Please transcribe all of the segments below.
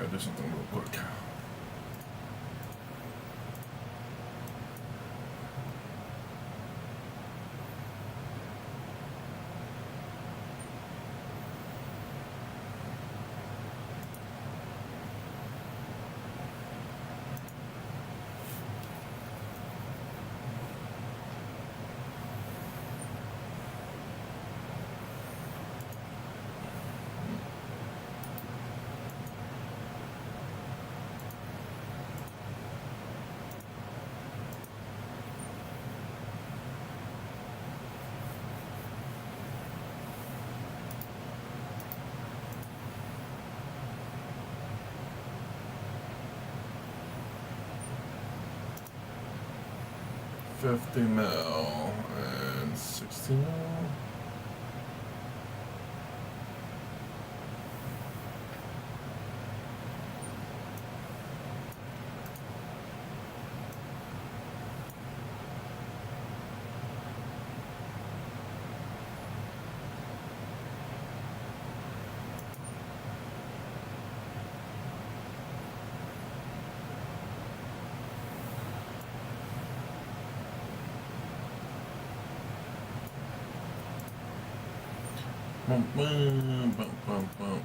gotta do something real quick. $50 mil and $60 mil. Boom, boom, boom, boom, boom.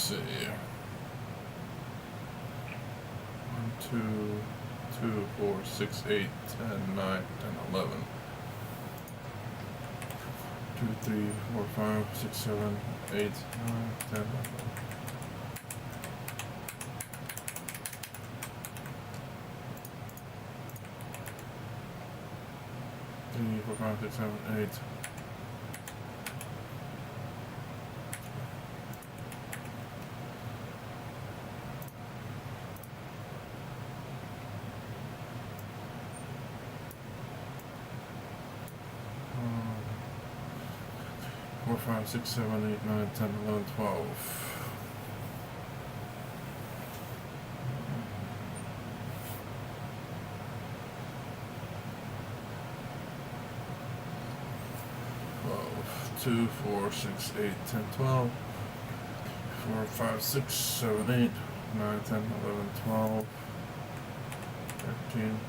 See. 1, 2, 2, 4, 6, 8, 10, 9, 10, 11. 2, 3, 4, 5, 6, 7, 8, 9, 10, 11. 3, 4, 5, 6, 7, 8. 4, 5, 6, 7, 8, 9, 10, 11, 12. Two, 4, 6, 8, 10, 12. 4, 5, 6, 7, 8, 9, 10, 11, 12. 13.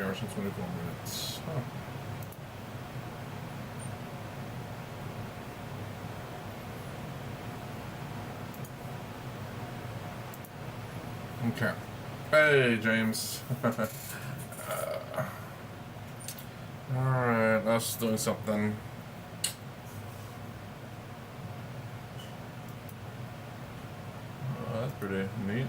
Hours and 24 minutes. Huh. Okay. Hey, James. Alright, that's doing something. pretty neat.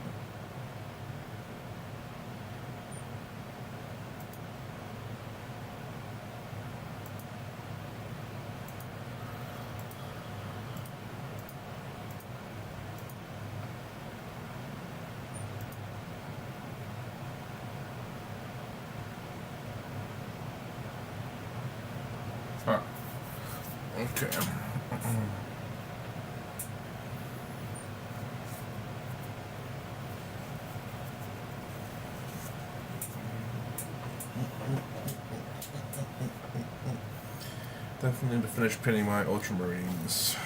Ah, okay. Definitely need to finish pinning my Ultramarines.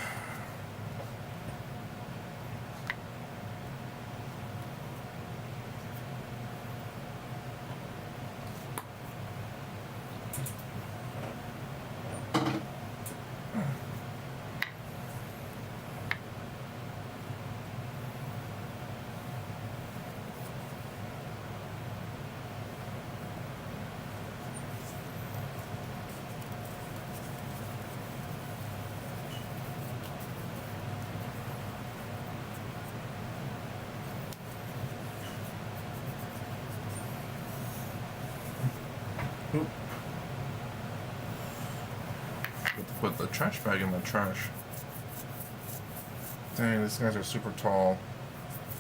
Oop. Put the trash bag in the trash. Dang, these guys are super tall.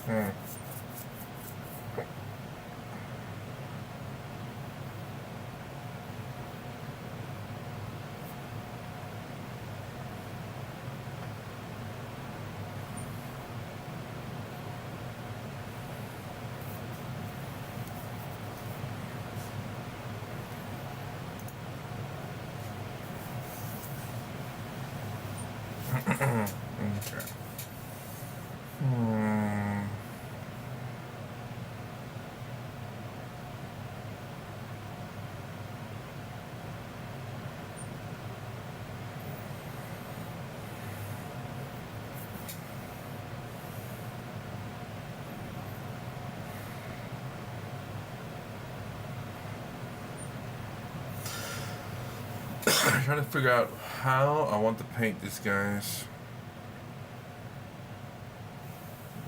Okay. I'm trying to figure out how I want to paint these guys,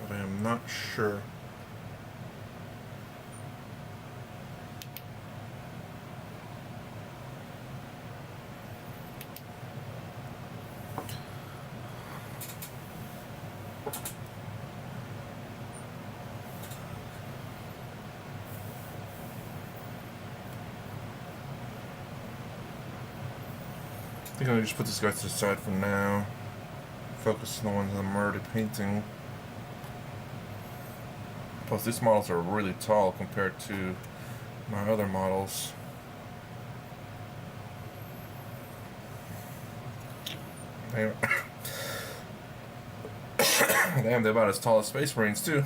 but I am not sure. I think I'm gonna just put this guy to the side for now. Focus on the ones I'm already painting. Plus, these models are really tall compared to my other models. Damn, Damn, they're about as tall as Space Marines too.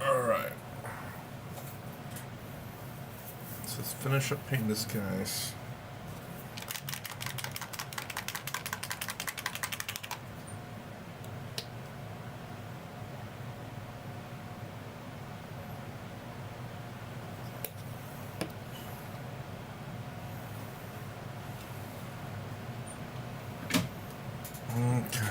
Alright. So let's finish up painting this guys. Okay.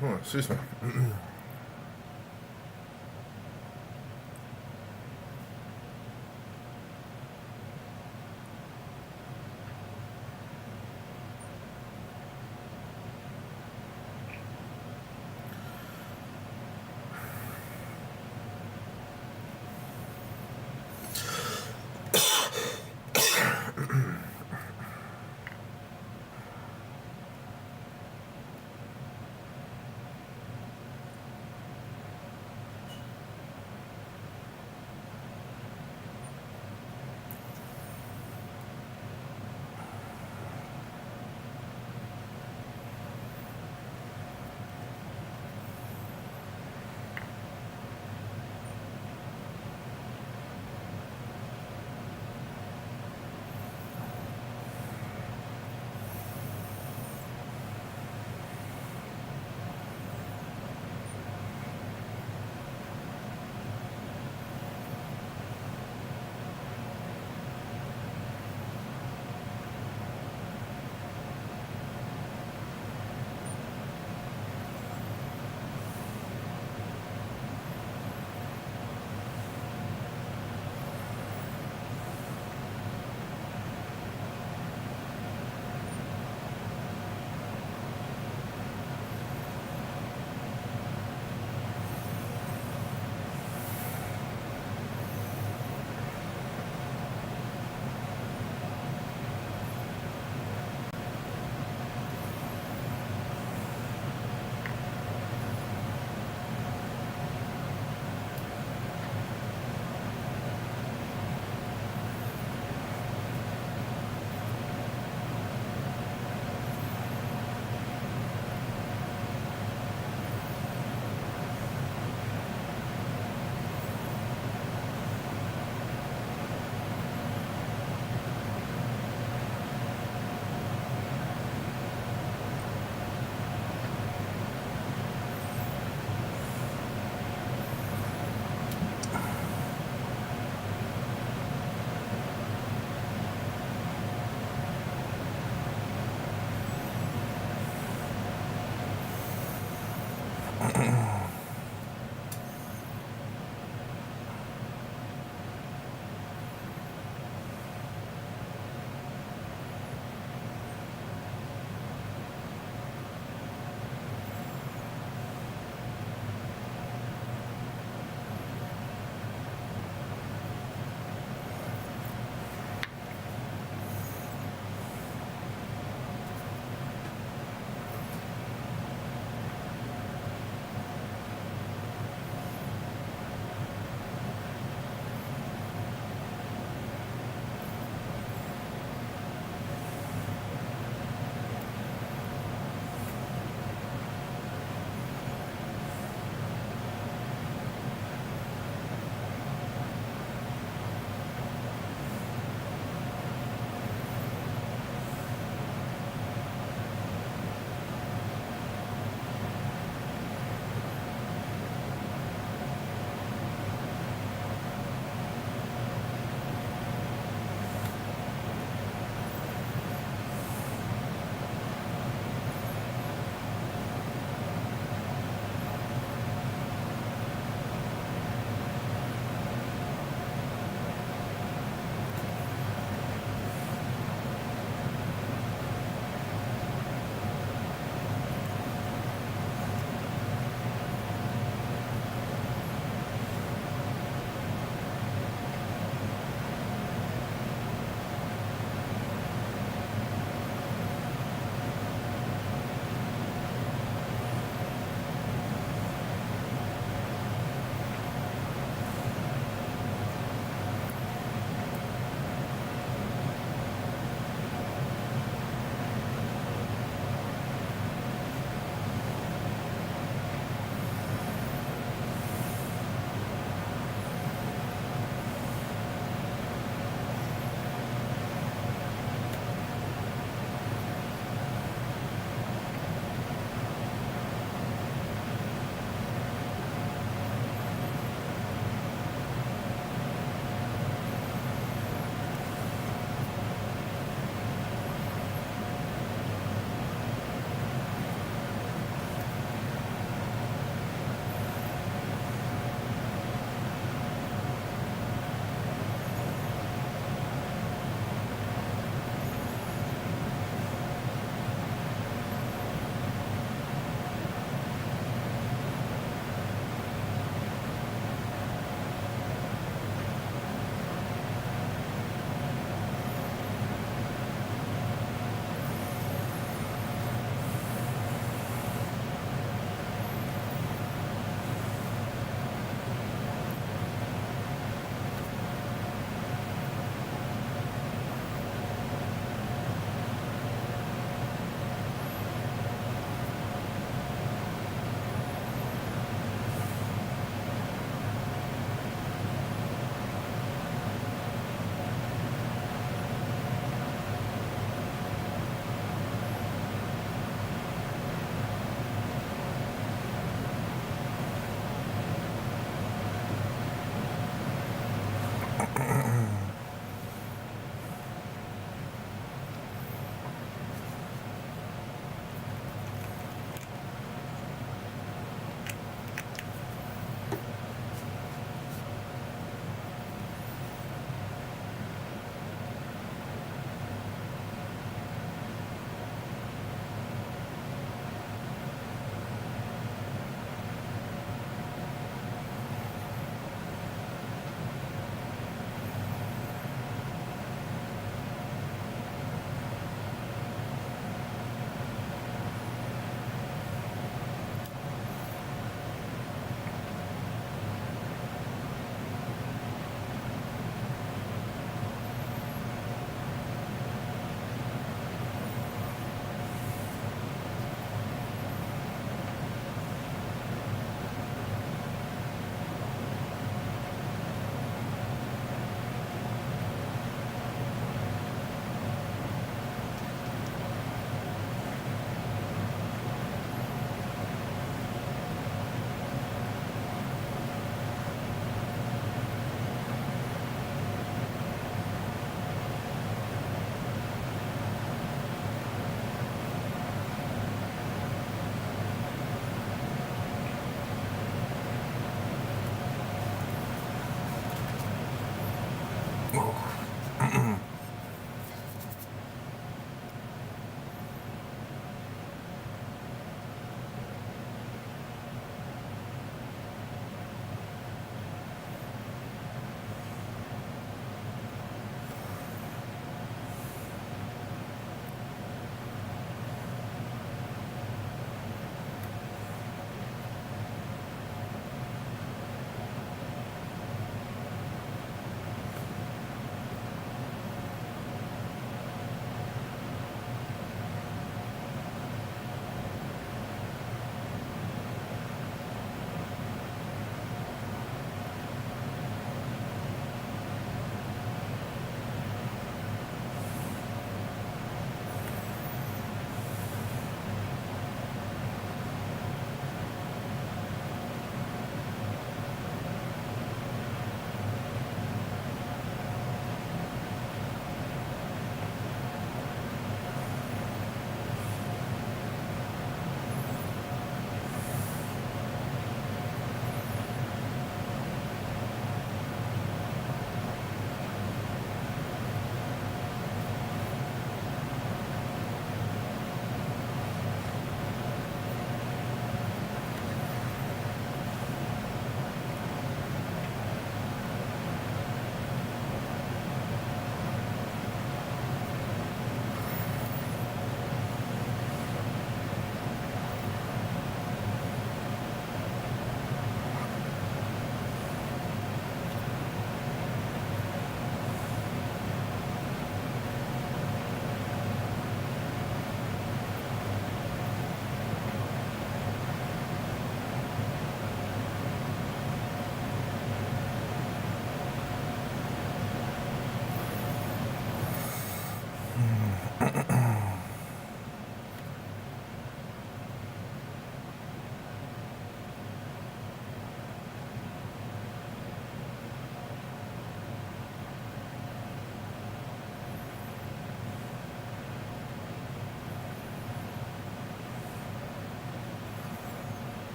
Oh, excuse me.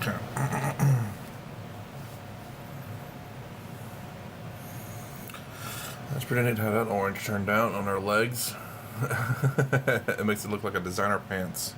Okay. That's pretty neat how that orange turned out on her legs. It makes it look like a designer pants.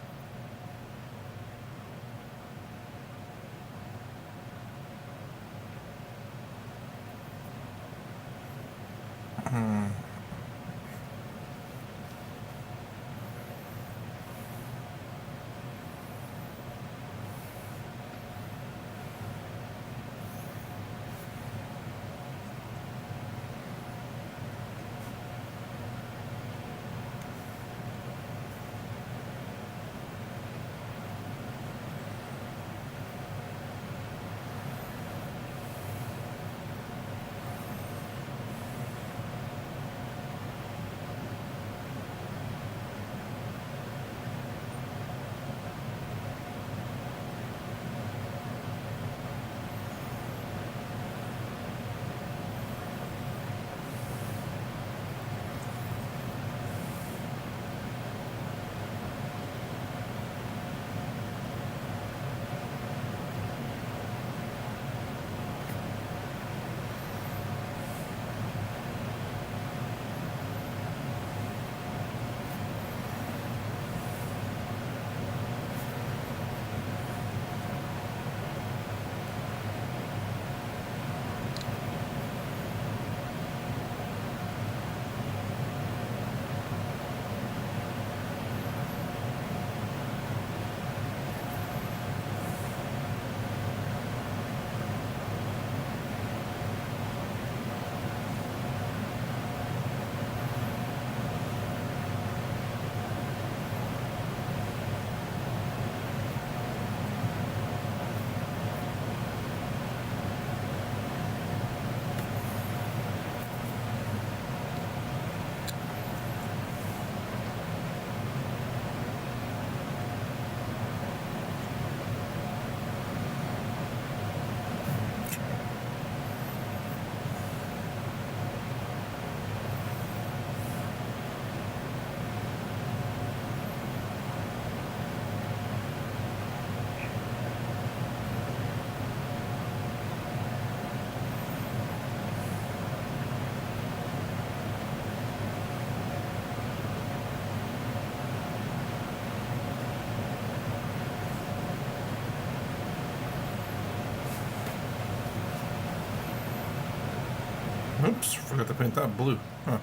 Oops, forgot to paint that blue. Huh.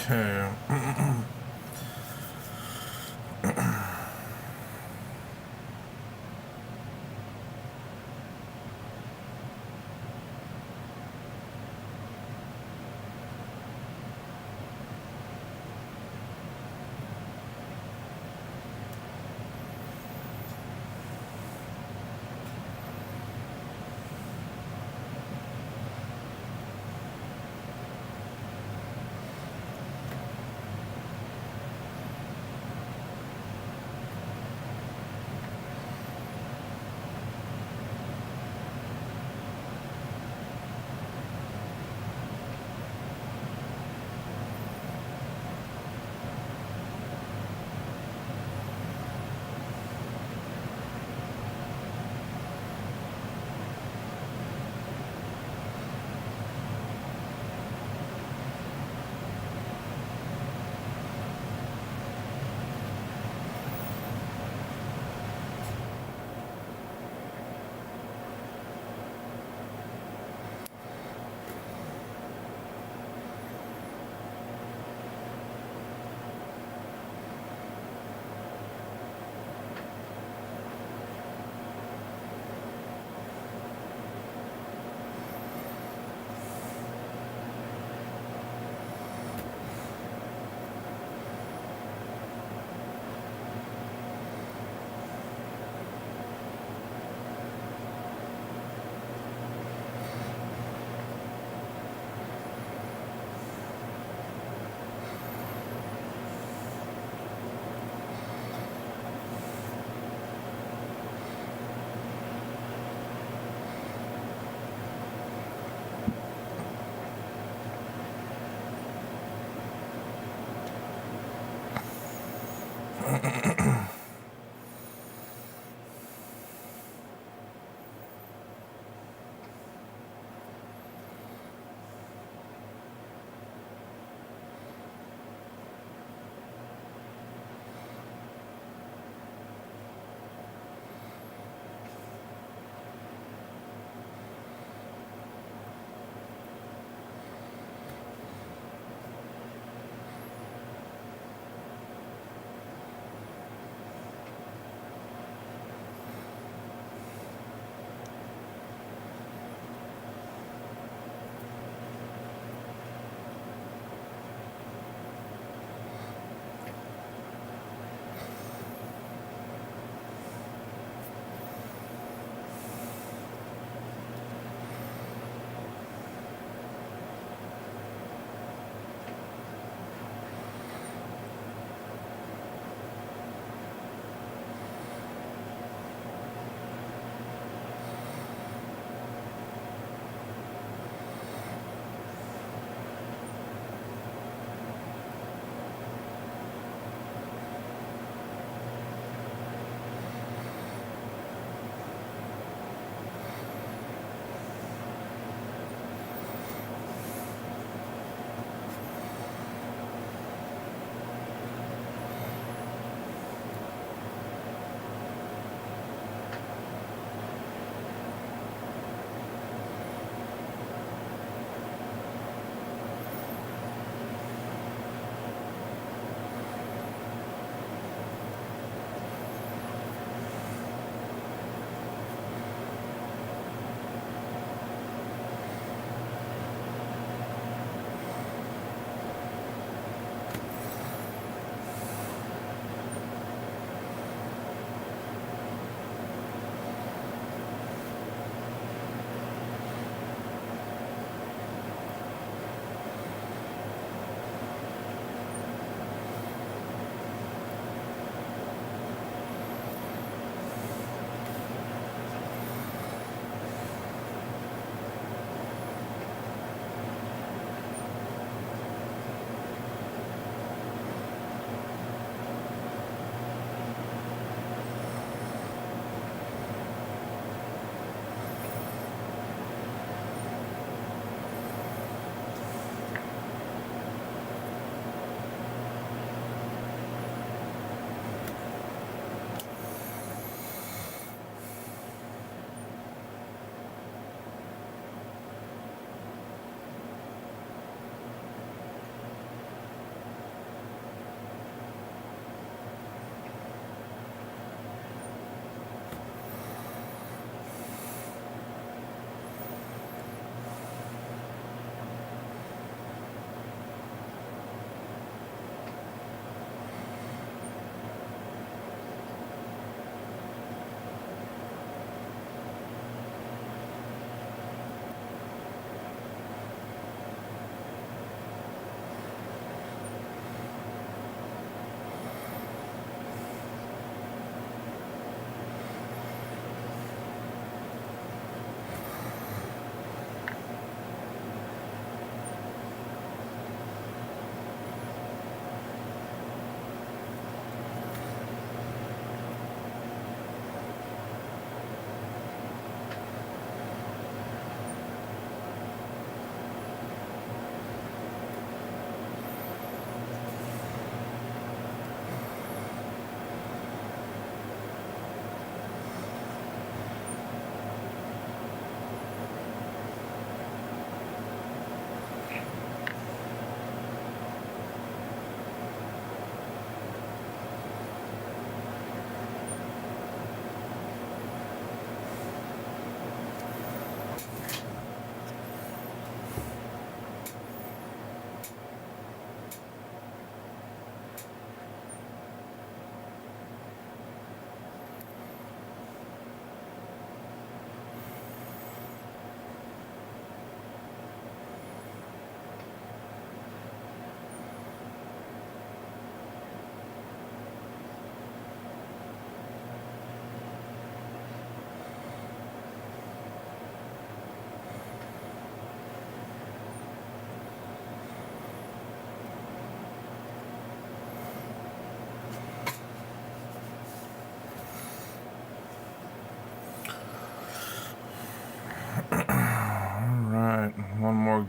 Okay.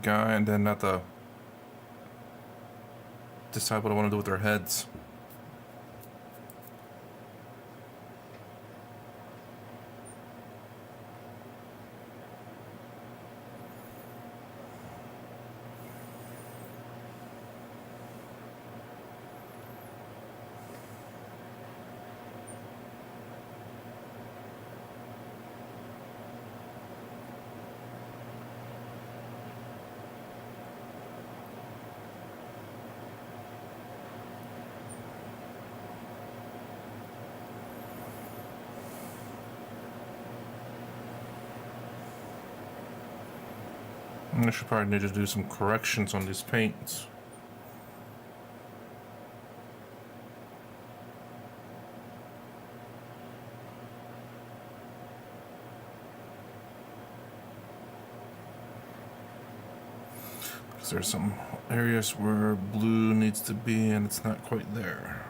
guy and then not to decide what I want to do with their heads. I should probably need to do some corrections on these paints. Because there's some areas where blue needs to be and it's not quite there.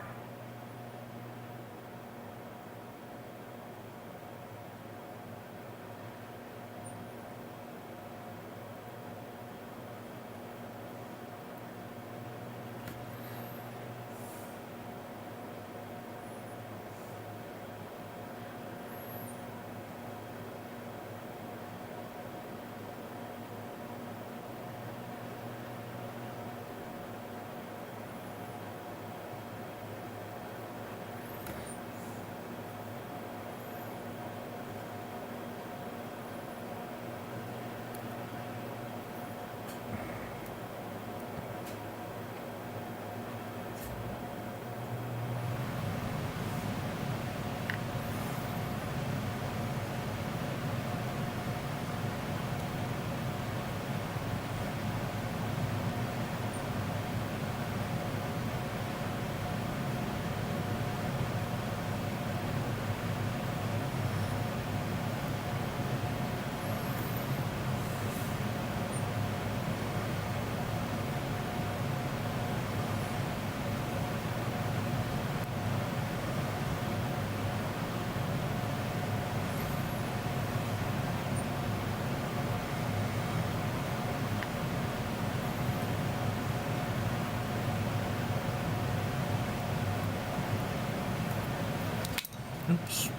Oops.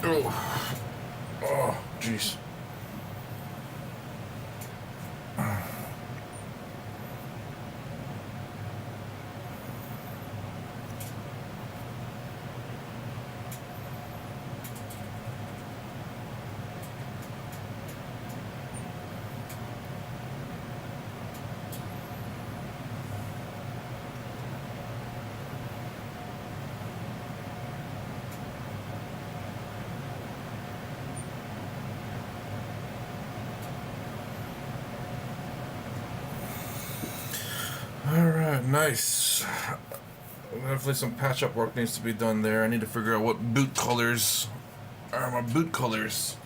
Oh, oh, jeez. Nice. Definitely some patch-up work needs to be done there. I need to figure out what boot colors are my boot colors.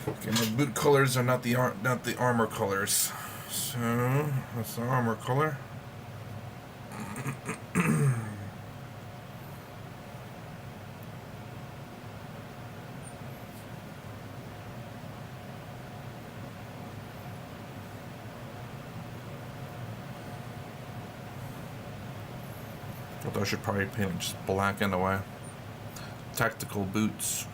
Okay, my boot colors are not the armor colors. So that's the armor color. Although I should probably paint it just black anyway. Tactical boots.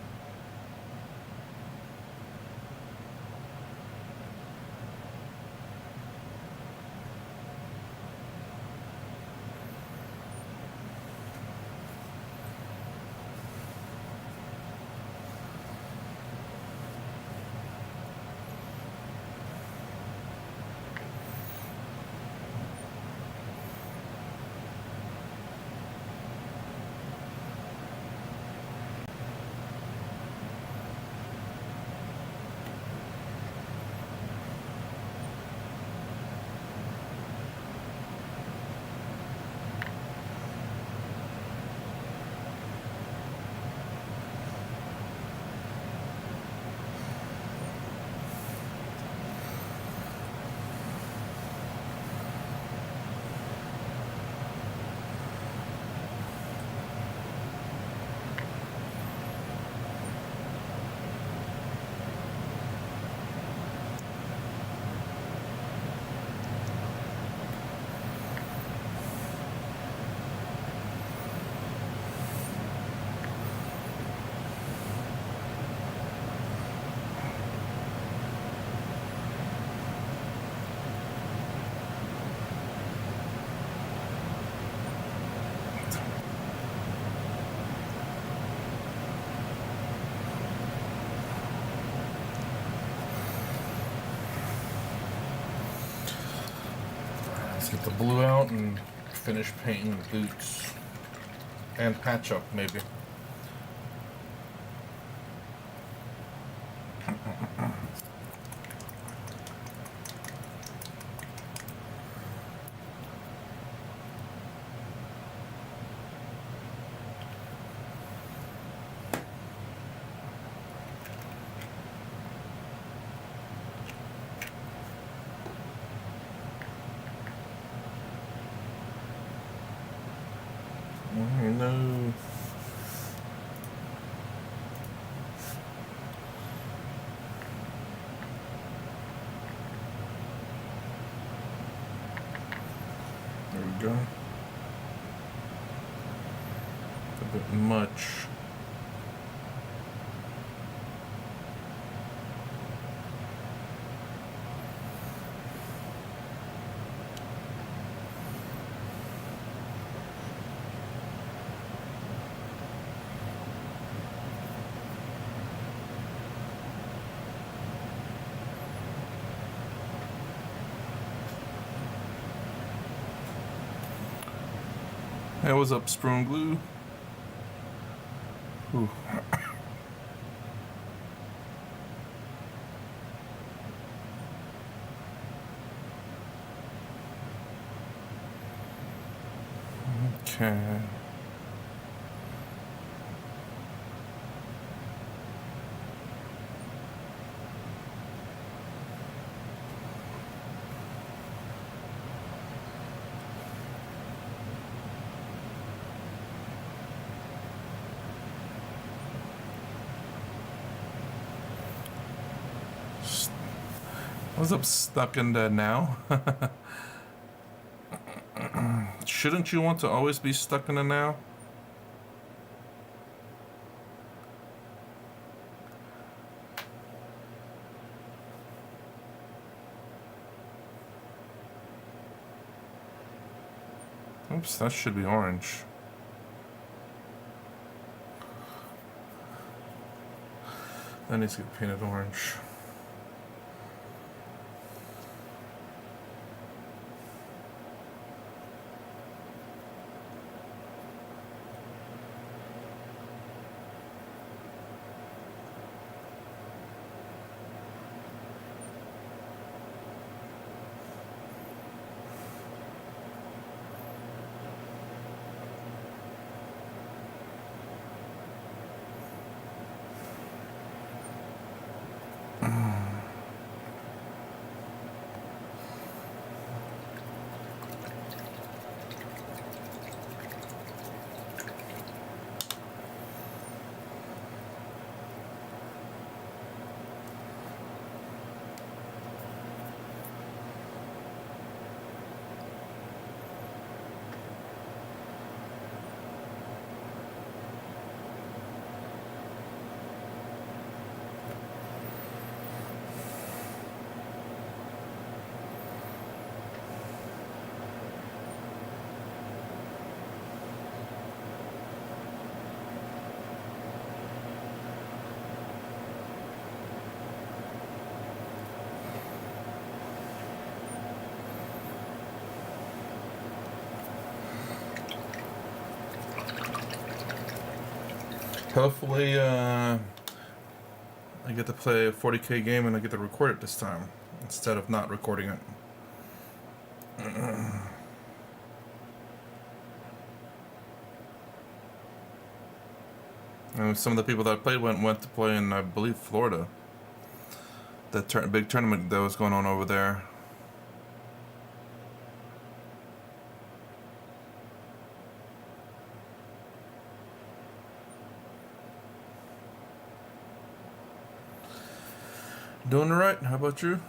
Let's get the blue out and finish painting the boots. And patch up, maybe. Oh, no. There we go. A bit much. Hey, what's up, Sprung Glue? Ooh. Okay. What's up, stuck in the now? Shouldn't you want to always be stuck in the now? Oops, that should be orange. That needs to get painted orange. Hopefully, I get to play a 40k game and I get to record it this time instead of not recording it. And some of the people that I played went to play in, I believe, Florida. That big tournament that was going on over there. Doing alright. How about you?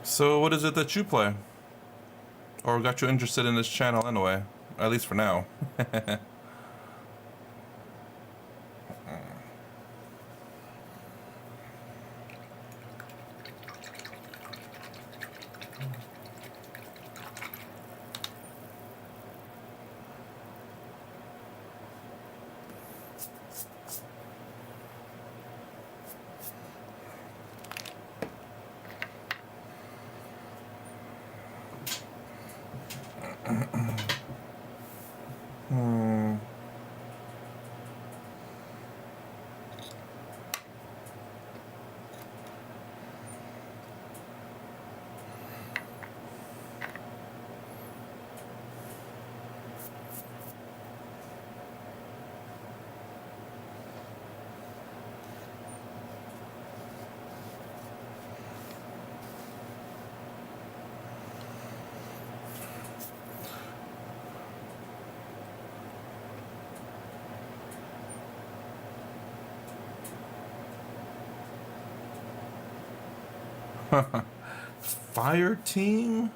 So, what is it that you play? Or got you interested in this channel anyway? At least for now. Fire Team?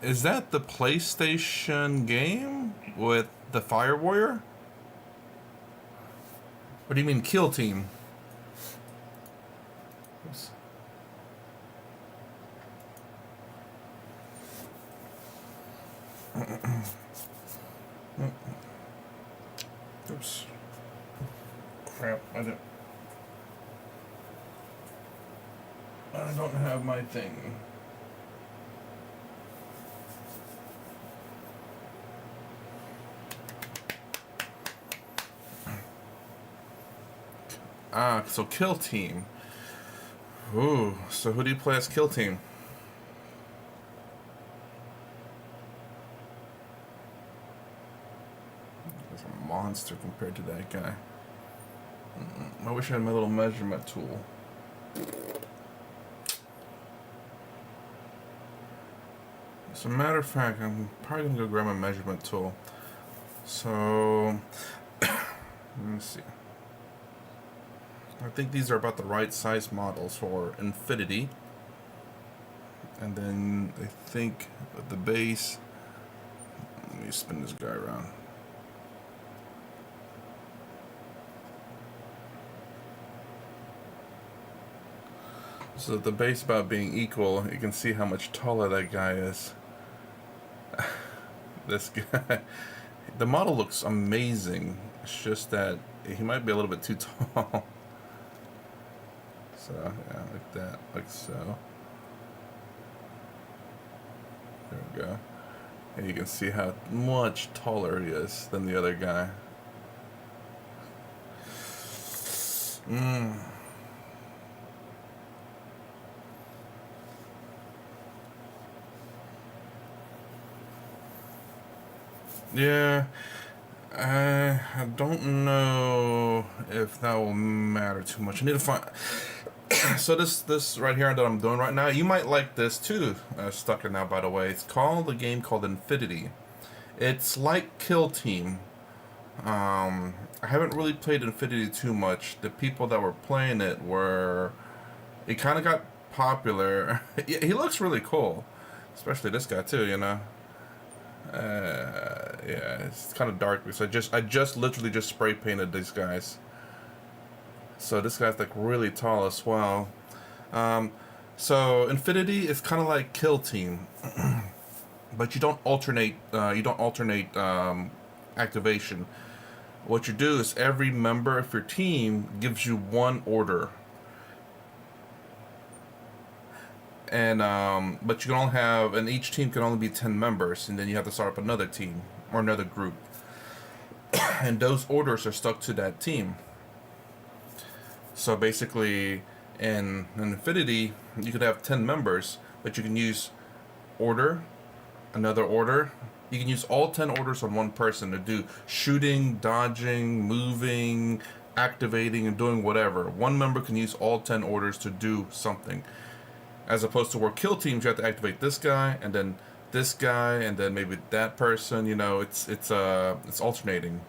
Is that the PlayStation game with the Fire Warrior? What do you mean Kill Team? Oops. Oops. Crap, I don't have my thing. Ah, so Kill Team. Ooh, so who do you play as Kill Team? He's a monster compared to that guy. I wish I had my little measurement tool. As a matter of fact, I'm probably gonna go grab my measurement tool. So, let me see. I think these are about the right size models for Infinity. And then I think at the base, let me spin this guy around. So at the base about being equal, you can see how much taller that guy is. This guy, the model looks amazing. It's just that he might be a little bit too tall. So yeah, like that, like so. There we go. And you can see how much taller he is than the other guy. Yeah, I don't know if that will matter too much. I need to find. So this right here that I'm doing right now, you might like this too. Stuck in now, by the way. It's called a game called Infinity. It's like Kill Team. I haven't really played Infinity too much. The people that were playing it were. It kind of got popular. He looks really cool, especially this guy too. You know. Yeah, it's kind of dark because I just literally just spray painted these guys. So this guy's like really tall as well. So Infinity is kind of like Kill Team, but you don't alternate. Activation. What you do is every member of your team gives you one order, and but you can only have, and each team can only be 10 members, and then you have to start up another team or another group, and those orders are stuck to that team. So basically, in Infinity, you could have 10 members, but you can use order, another order. You can use all 10 orders on one person to do shooting, dodging, moving, activating, and doing whatever. One member can use all 10 orders to do something. As opposed to where Kill Teams, you have to activate this guy, and then this guy, and then maybe that person. You know, it's alternating.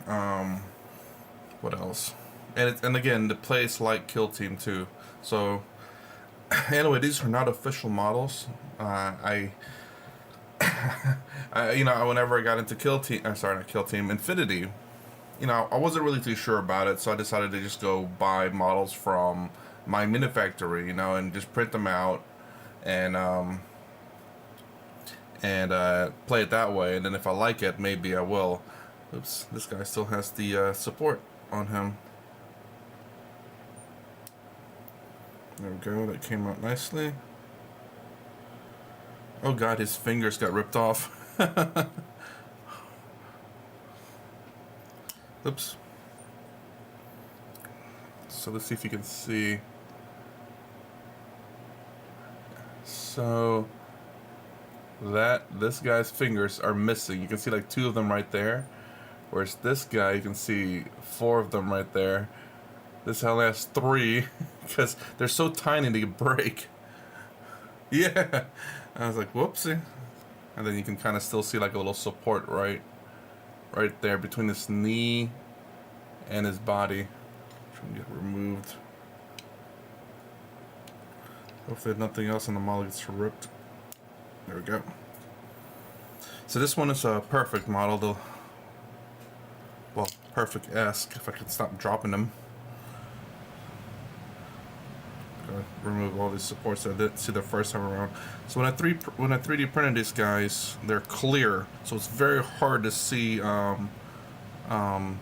What else? And again, the play is like Kill Team too. So anyway, these are not official models. Whenever I got into Kill Team, I'm sorry, not Kill Team, Infinity, I wasn't really too sure about it, so I decided to just go buy models from my Minifactory, and just print them out and play it that way. And then if I like it, maybe I will. Oops, this guy still has the support on him. There we go, that came out nicely. Oh god, his fingers got ripped off. Oops. So let's see if you can see. So this guy's fingers are missing. You can see like 2 of them right there. Whereas this guy, you can see 4 of them right there. This only has 3 because they're so tiny they break. Yeah. I was like, whoopsie. And then you can kind of still see like a little support right there between his knee and his body. Trying to get removed. Hopefully nothing else on the model gets ripped. There we go. So this one is a perfect model. Perfect-esque, if I could stop dropping them. Remove all these supports that I didn't see the first time around. So when I 3D printed these guys, they're clear, so it's very hard to see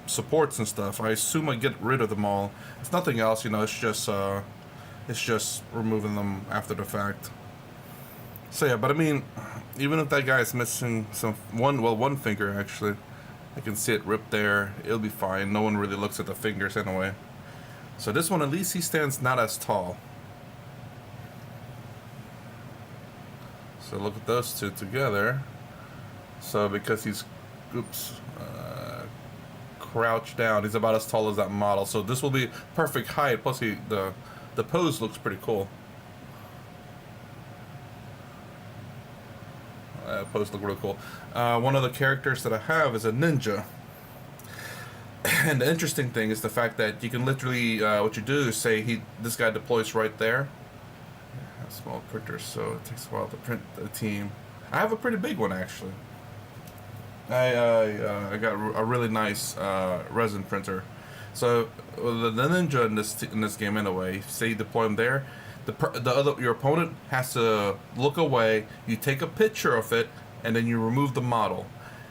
supports and stuff. I assume I get rid of them all. It's nothing else, it's just removing them after the fact. So yeah, but I mean, even if that guy is missing one finger actually, I can see it ripped there. It'll be fine. No one really looks at the fingers anyway. So this one, at least he stands not as tall. So look at those 2 together. So because he's, crouched down, he's about as tall as that model. So this will be perfect height. Plus the pose looks pretty cool. Pose look really cool. One of the characters that I have is a ninja. And the interesting thing is the fact that you can literally, what you do is say this guy deploys right there. I have small printers, so it takes a while to print the team. I have a pretty big one actually. I got a really nice resin printer. So the ninja in this game anyway, say you deploy him there, your opponent has to look away. You take a picture of it, and then you remove the model,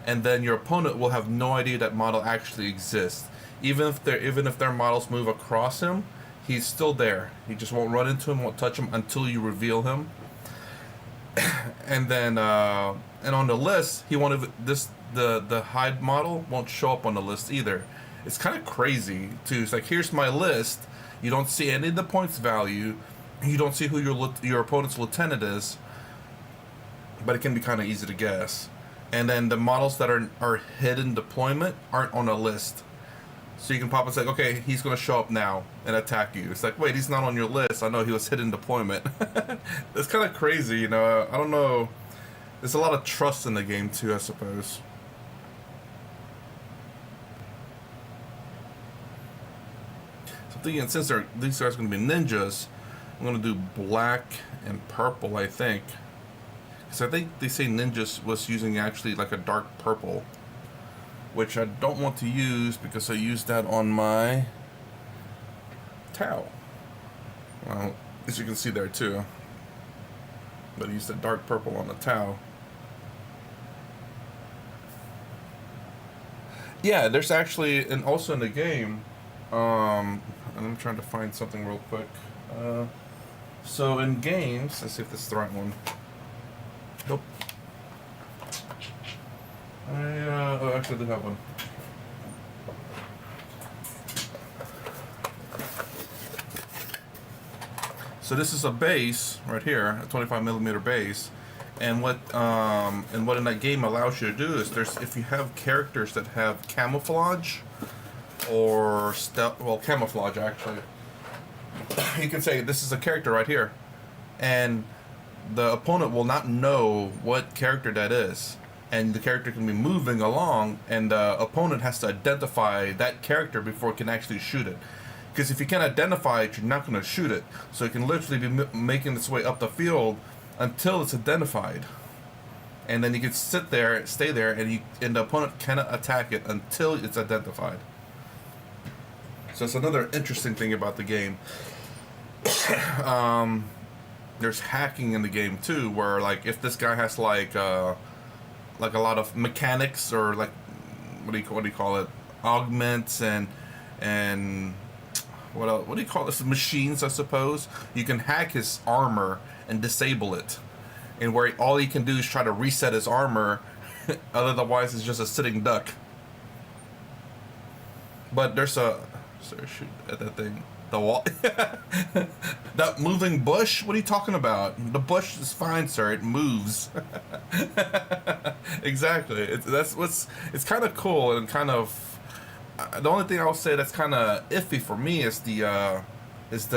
and then your opponent will have no idea that model actually exists. Even if their models move across him, he's still there. He just won't run into him, won't touch him until you reveal him. And then and on the list, the hide model won't show up on the list either. It's kind of crazy too. It's like, here's my list. You don't see any of the points value. You don't see who your opponent's lieutenant is, but it can be kind of easy to guess. And then the models that are hidden deployment aren't on a list. So you can pop and say, okay, he's going to show up now and attack you. It's like, wait, he's not on your list. I know he was hidden deployment. It's kind of crazy, I don't know. There's a lot of trust in the game too, I suppose. So I'm thinking, since these guys are going to be ninjas, I'm going to do black and purple, I think. Because I think they say ninjas was using actually like a dark purple, which I don't want to use because I used that on my Tau. Well, as you can see there too. But he used the dark purple on the towel. Yeah, there's actually, and also in the game, and I'm trying to find something real quick. So in games, let's see if this is the right one. Nope. Oh, actually, I do have one. So this is a base right here, a 25 millimeter base, and what in that game allows you to do is if you have characters that have camouflage or stealth, well, camouflage actually, you can say this is a character right here, and the opponent will not know what character that is, and the character can be moving along, and the opponent has to identify that character before it can actually shoot it. Because if you can't identify it, you're not going to shoot it. So it can literally be making its way up the field until it's identified. And then you can sit there, stay there, and the opponent cannot attack it until it's identified. So it's another interesting thing about the game. There's hacking in the game too, where like if this guy has like a lot of mechanics, or like what do you call it, augments and what do you call this, machines, I suppose. You can hack his armor and disable it, and where all he can do is try to reset his armor. Otherwise it's just a sitting duck. But there's a, sorry, shoot at that thing, the wall. That moving bush, what are you talking about? The bush is fine, sir, it moves. Exactly. It's kind of cool, and kind of the only thing I'll say that's kind of iffy for me is the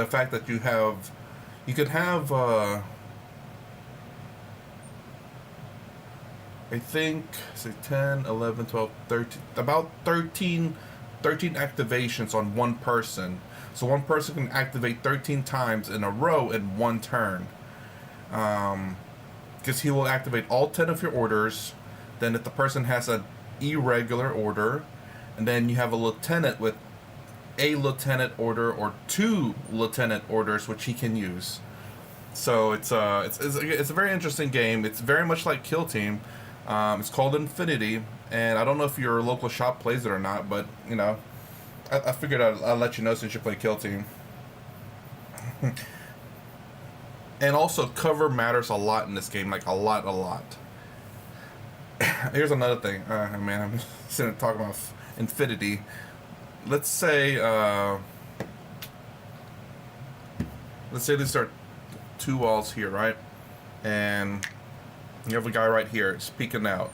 fact that you could have I think, say 10, 11, 12, 13, about 13 activations on one person. So one person can activate 13 times in a row in one turn. Because he will activate all 10 of your orders. Then if the person has an irregular order, and then you have a lieutenant with a lieutenant order or 2 lieutenant orders which he can use. So it's a very interesting game. It's very much like Kill Team. It's called Infinity, and I don't know if your local shop plays it or not, but you know, I figured I'll let you know since you play Kill Team. And also, cover matters a lot in this game, like a lot. Here's another thing. Man, I'm sitting and talking about Infinity. Let's say these are 2 walls here, right? And you have a guy right here, it's peeking out,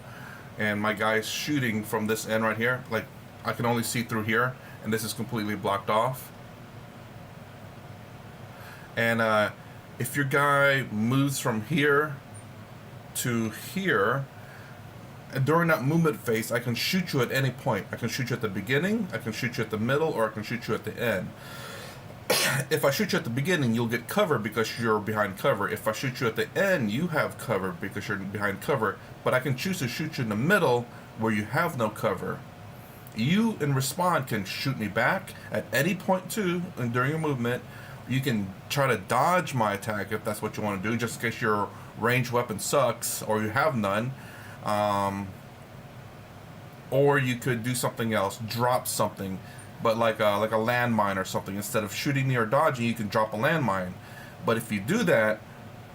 and my guy's shooting from this end right here. Like, I can only see through here, and this is completely blocked off. And if your guy moves from here to here, and during that movement phase, I can shoot you at any point. I can shoot you at the beginning, I can shoot you at the middle, or I can shoot you at the end. If I shoot you at the beginning, you'll get cover because you're behind cover. If I shoot you at the end, you have cover because you're behind cover. But I can choose to shoot you in the middle where you have no cover. You, in respawn, can shoot me back at any point too, and during your movement. You can try to dodge my attack if that's what you want to do, just in case your ranged weapon sucks or you have none. Or you could do something else, drop something, but like a landmine or something. Instead of shooting me or dodging, you can drop a landmine. But if you do that,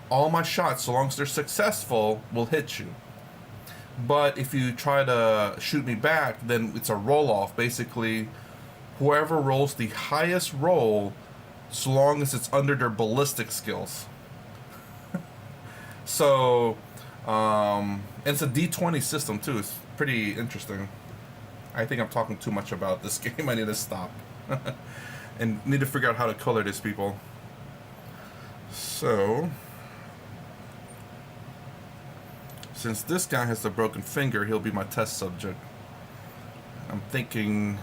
all my shots, so long as they're successful, will hit you. But if you try to shoot me back, then it's a roll-off. Basically, whoever rolls the highest roll, so long as it's under their ballistic skills. So, and it's a D20 system too. It's pretty interesting. I think I'm talking too much about this game. I need to stop. And need to figure out how to color these people. So, since this guy has the broken finger, he'll be my test subject. I'm thinking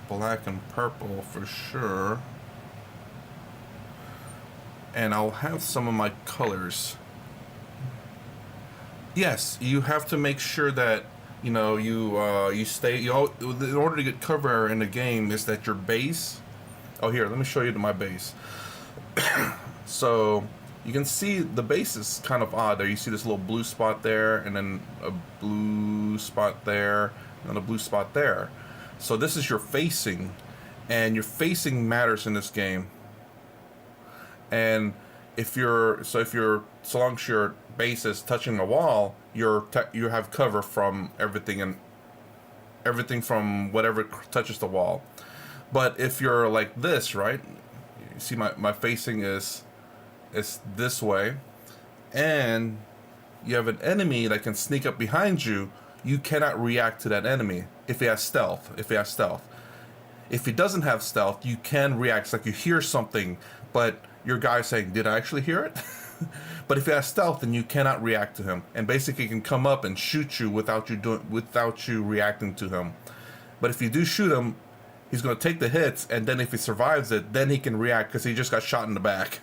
black and purple for sure. And I'll have some of my colors. Yes, you have to make sure that you stay. In order to get cover in the game, is that your base. Oh, here, let me show you my base. So you can see the base is kind of odd there. You see this little blue spot there, and then a blue spot there, and a blue spot there. So this is your facing, and your facing matters in this game. And so long as your base is touching a wall, you have cover from everything, and everything from whatever touches the wall. But if you're like this, right? You see my facing is this way, and you have an enemy that can sneak up behind you. You cannot react to that enemy if he has stealth. If he doesn't have stealth, you can react. It's like you hear something, but your guy's saying, "Did I actually hear it?" But if he has stealth, then you cannot react to him, and basically he can come up and shoot you without you reacting to him. But if you do shoot him, he's going to take the hits, and then if he survives it, then he can react because he just got shot in the back.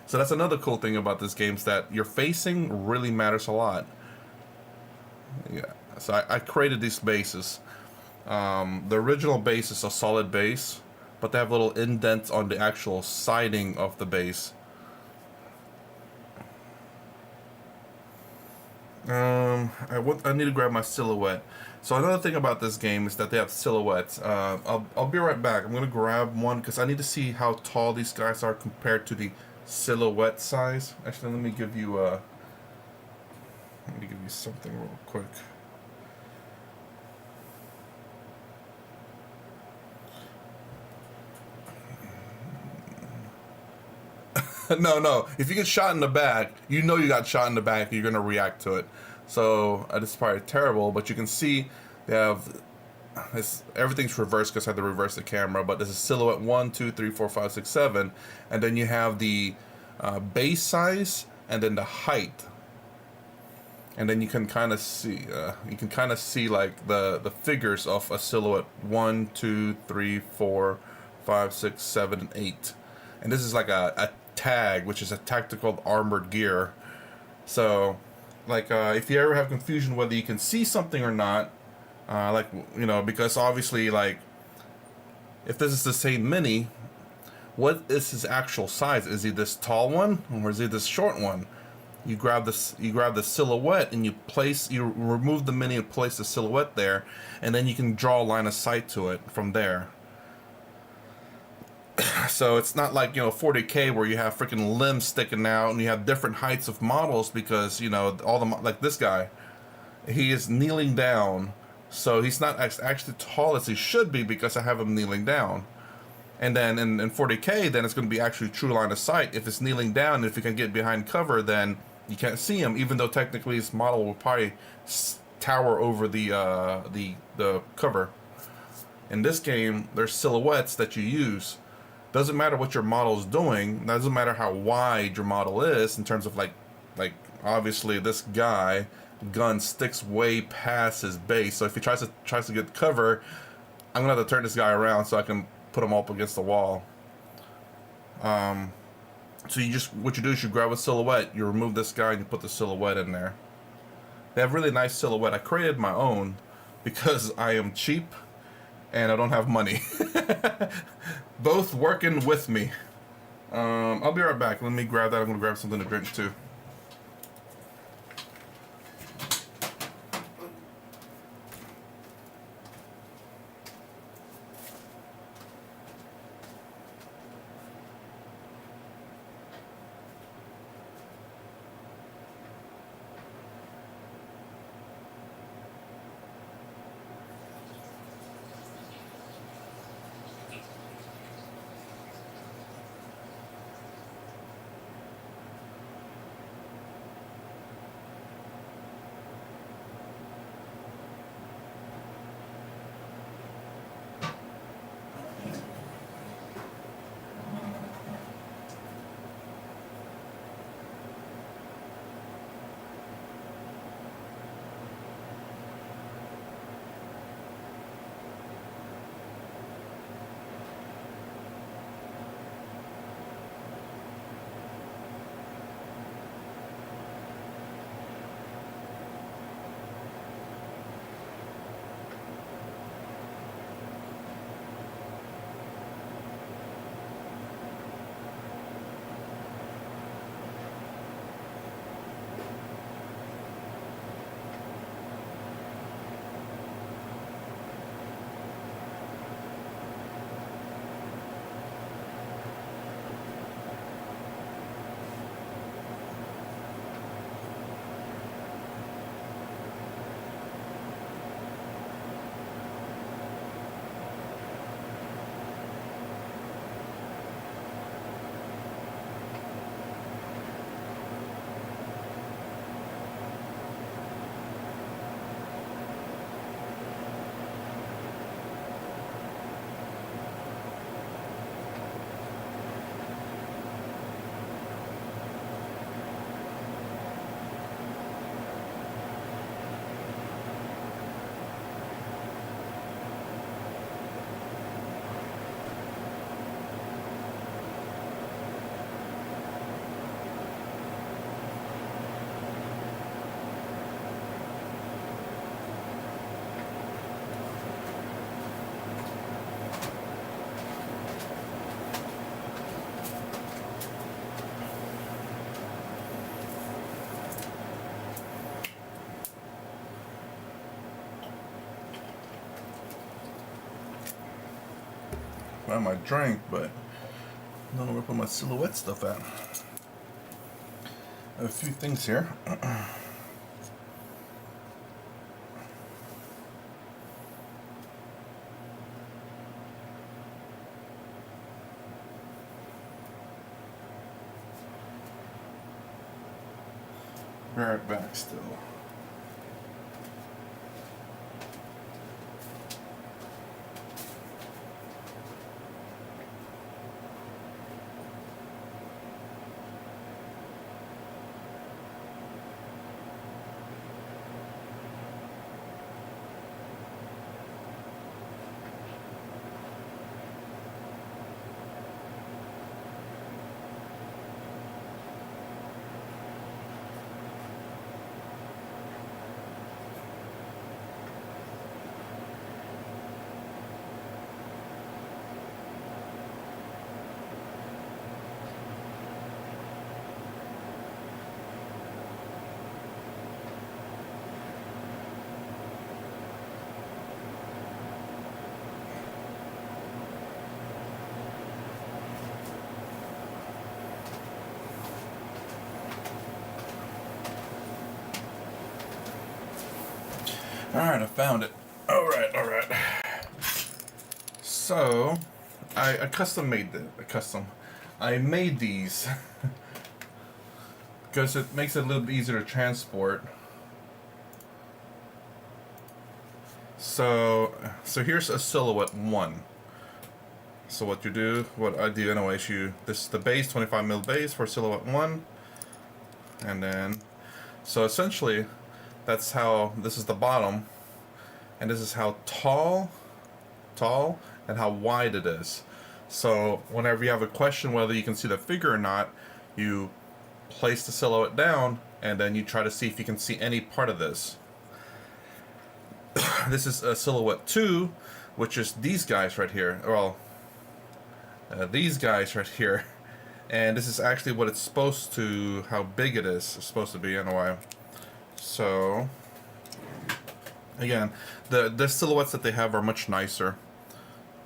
So that's another cool thing about this game, is that your facing really matters a lot. Yeah. So I created these bases. The original base is a solid base, but they have little indents on the actual siding of the base. I need to grab my silhouette. So another thing about this game is that they have silhouettes. I'll be right back. I'm gonna grab one because I need to see how tall these guys are compared to the silhouette size. Actually, let me give you something real quick. No. If you get shot in the back, you know you got shot in the back. You're gonna react to it. So this is probably terrible, but you can see they have everything's reversed because I had to reverse the camera. But this is silhouette 1, 2, 3, 4, 5, 6, 7, and then you have the base size and then the height, and then you can kind of see like the figures of a silhouette 1, 2, 3, 4, 5, 6, 7, and 8, and this is like a tag, which is a tactical armored gear. So like if you ever have confusion whether you can see something or not, because obviously, like, if this is the same mini, what is his actual size? Is he this tall one, or is he this short one? You grab the silhouette and you remove the mini and place the silhouette there, and then you can draw a line of sight to it from there. So it's not like 40K where you have freaking limbs sticking out and you have different heights of models, because like this guy, he is kneeling down, so he's not actually tall as he should be because I have him kneeling down. And then in 40K, then it's going to be actually true line of sight. If it's kneeling down, if you can get behind cover, then you can't see him, even though technically his model will probably tower over the cover. In this game, there's silhouettes that you use. Doesn't matter what your model is doing. Doesn't matter how wide your model is in terms of like obviously this guy gun sticks way past his base. So if he tries to get cover, I'm gonna have to turn this guy around so I can put him up against the wall. So what you do is you grab a silhouette, you remove this guy, and you put the silhouette in there. They have really nice silhouette. I created my own because I am cheap and I don't have money. Both working with me. I'll be right back. Let me grab that. I'm gonna grab something to drink too. find my drink, but I don't know where to put my silhouette stuff at. I have a few things here. Be right back still. Alright, I found it. Alright. So, I custom made I made these because it makes it a little bit easier to transport. So here's a silhouette 1. So what I do anyway, this is the base, 25 mil base for silhouette 1. And then, so essentially, this is the bottom, and this is how tall, and how wide it is. So whenever you have a question whether you can see the figure or not, you place the silhouette down, and then you try to see if you can see any part of this. This is a silhouette 2, which is these guys right here. Well, these guys right here. And this is actually what it's supposed to, how big it is. It's supposed to be anyway. So, again, the silhouettes that they have are much nicer.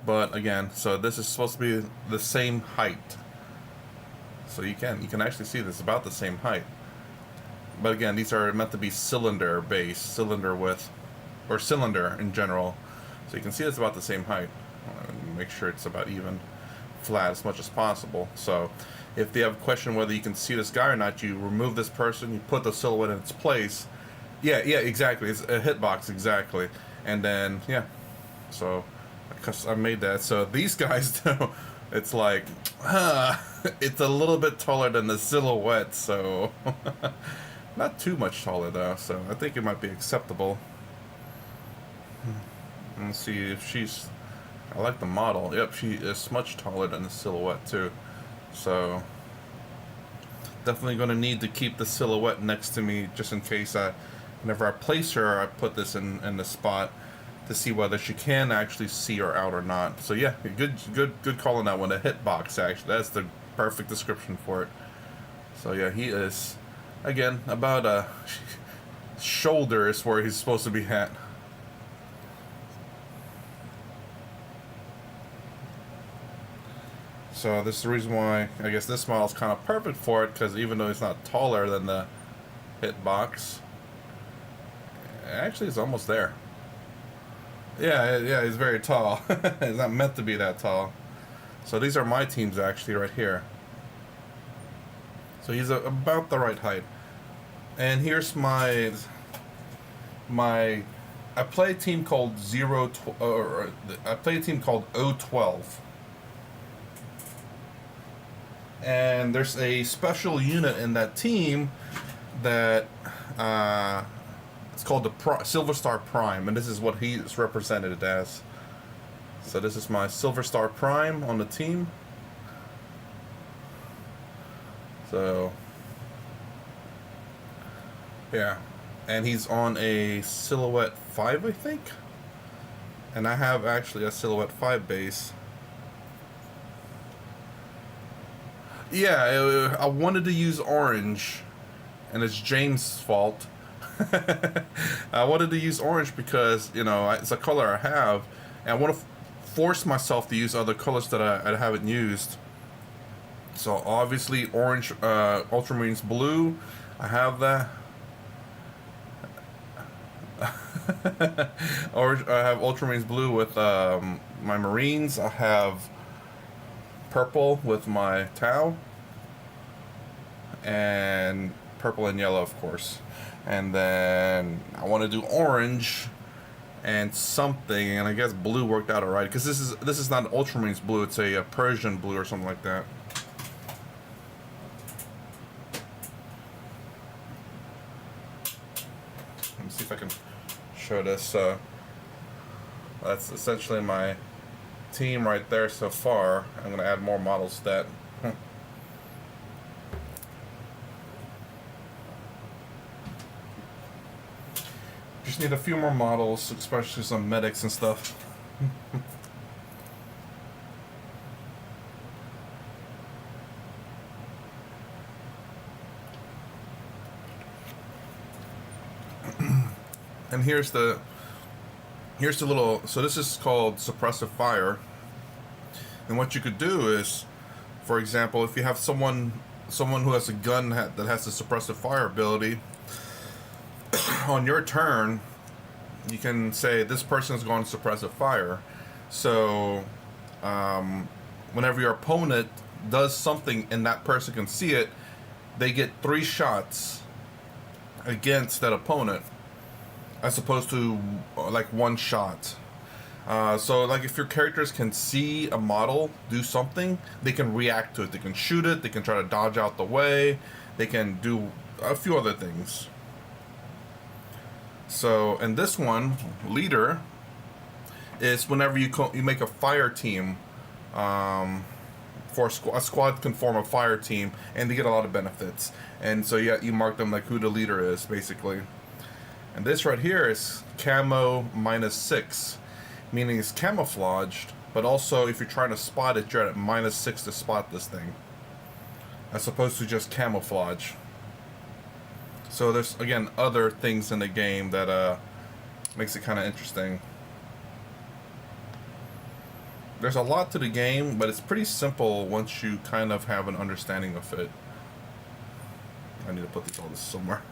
But again, so this is supposed to be the same height. So you can actually see this, about the same height. But again, these are meant to be cylinder base, cylinder width, or cylinder in general. So you can see it's about the same height. Make sure it's about even, flat as much as possible. So if they have a question whether you can see this guy or not, you remove this person, you put the silhouette in its place. Yeah, exactly. It's a hitbox, exactly. And then, yeah. So I made that. So these guys, though, it's like, it's a little bit taller than the silhouette, so not too much taller, though. So I think it might be acceptable. Let's see if she's... I like the model. Yep, she is much taller than the silhouette, too. So definitely going to need to keep the silhouette next to me just in case whenever I place her, I put this in the spot to see whether she can actually see her out or not. So yeah, good call on that one. A hitbox, actually. That's the perfect description for it. So yeah, he is, again, about a shoulder is where he's supposed to be at. So this is the reason why I guess this model is kind of perfect for it, because even though it's not taller than the hitbox, actually it's almost there. Yeah, he's very tall. It's not meant to be that tall. So these are my teams actually right here. So he's about the right height. And here's I play a team called I play a team called O12. And there's a special unit in that team that it's called the Silver Star Prime, and this is what he is represented as. So this is my Silver Star Prime on the team. So yeah, and he's on a Silhouette 5, I think, and I have actually a Silhouette 5 base. Yeah, I wanted to use orange, and it's James' fault. I wanted to use orange because, it's a color I have, and I want to forced myself to use other colors that I haven't used. So obviously orange, Ultramarines blue, I have that. Orange, I have Ultramarines blue with my Marines. I have purple with my Tau, and purple and yellow, of course. And then I want to do orange and something, and I guess blue worked out alright because this is not an Ultramarines blue; it's a Persian blue or something like that. Let me see if I can show this. That's essentially my team right there so far. I'm gonna add more models to that. Just need a few more models, especially some medics and stuff. And here's the little, so this is called suppressive fire. And what you could do is, for example, if you have someone who has a gun that has the suppressive fire ability, on your turn, you can say this person is going to suppressive fire. So, whenever your opponent does something and that person can see it, they get 3 shots against that opponent, as opposed to like 1 shot. So like if your characters can see a model do something, they can react to it. They can shoot it, they can try to dodge out the way, they can do a few other things. So, and this one, leader, is whenever you make a fire team, for a squad can form a fire team, and they get a lot of benefits. And so you mark them like who the leader is, basically. And this right here is camo -6, meaning it's camouflaged, but also if you're trying to spot it, you're at -6 to spot this thing, as opposed to just camouflage. So there's, again, other things in the game that makes it kind of interesting. There's a lot to the game, but it's pretty simple once you kind of have an understanding of it. I need to put all this somewhere.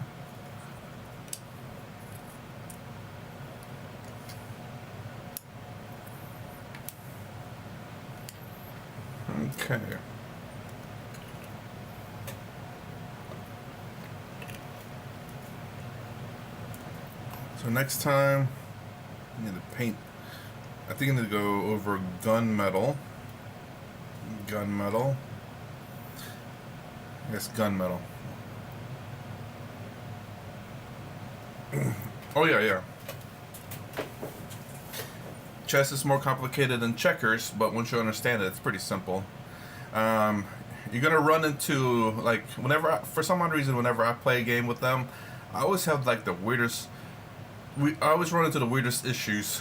Okay. So next time, I need to paint. I think I need to go over gunmetal. Gunmetal. Yes, gunmetal. Oh yeah. Chess is more complicated than checkers, but once you understand it, it's pretty simple. You're gonna run into, like, for some odd reason, whenever I play a game with them, I always have like the weirdest. I always run into the weirdest issues.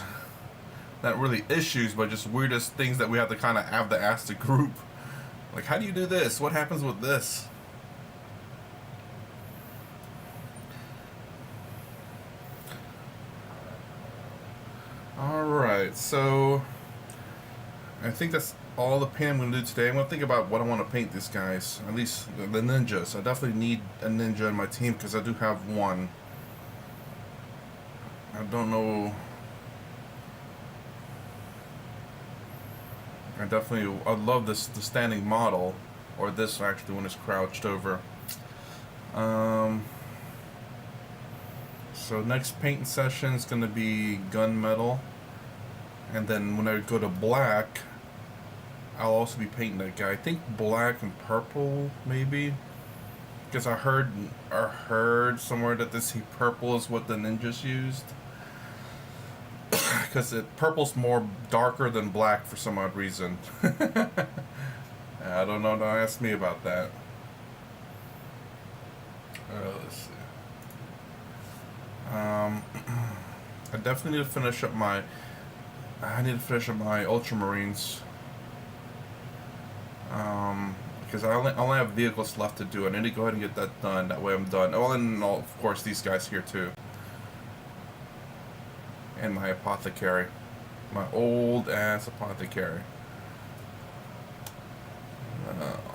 Not really issues, but just weirdest things that we have to kind of have to ask the group. Like, how do you do this? What happens with this? Alright, so I think that's all the paint I'm going to do today. I'm going to think about what I want to paint these guys. At least the ninjas. I definitely need a ninja in my team because I do have one. I don't know. I love the standing model, or this actually when it's crouched over. So next painting session is going to be gunmetal, and then when I go to black, I'll also be painting that guy. I think black and purple maybe, because I heard somewhere that purple is what the ninjas used. Because purple's more darker than black for some odd reason. I don't know. Don't ask me about that. Let's see. I definitely need to finish up my. Ultramarines. Because I only have vehicles left to do. I need to go ahead and get that done. That way I'm done. Oh, and of course these guys here too. And my apothecary. My old ass apothecary.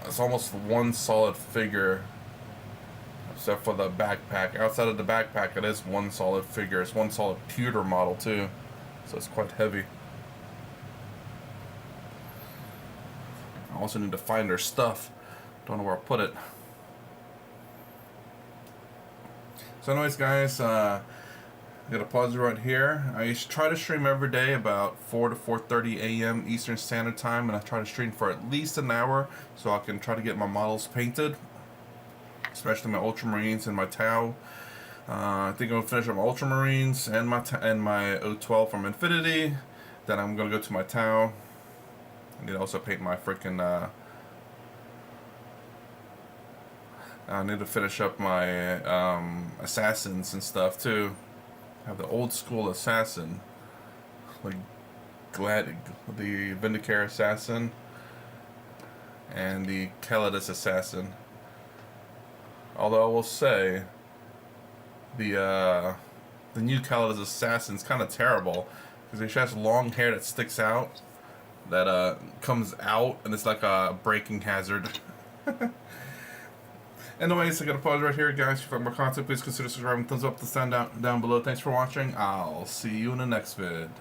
It's almost one solid figure, except for the backpack. Outside of the backpack, it is one solid figure. It's one solid pewter model too, so it's quite heavy. I also need to find her stuff. Don't know where I put it. So anyways, guys, I'm gonna pause it right here. I try to stream every day about 4 to 4:30 a.m. Eastern Standard Time, and I try to stream for at least an hour so I can try to get my models painted, especially my Ultramarines and my Tau. I think I'm gonna finish up my Ultramarines and my O12 from Infinity. Then I'm gonna go to my Tau. I need to also paint my freaking. I need to finish up my assassins and stuff too. I have the old school assassin, like the Vindicare assassin and the Calidus assassin. Although I will say, the new Calidus assassin's kind of terrible because she has long hair that sticks out, that comes out, and it's like a braking hazard. Anyways, I gotta pause right here, guys. If you like more content, please consider subscribing. Thumbs up, the stand down below. Thanks for watching. I'll see you in the next vid.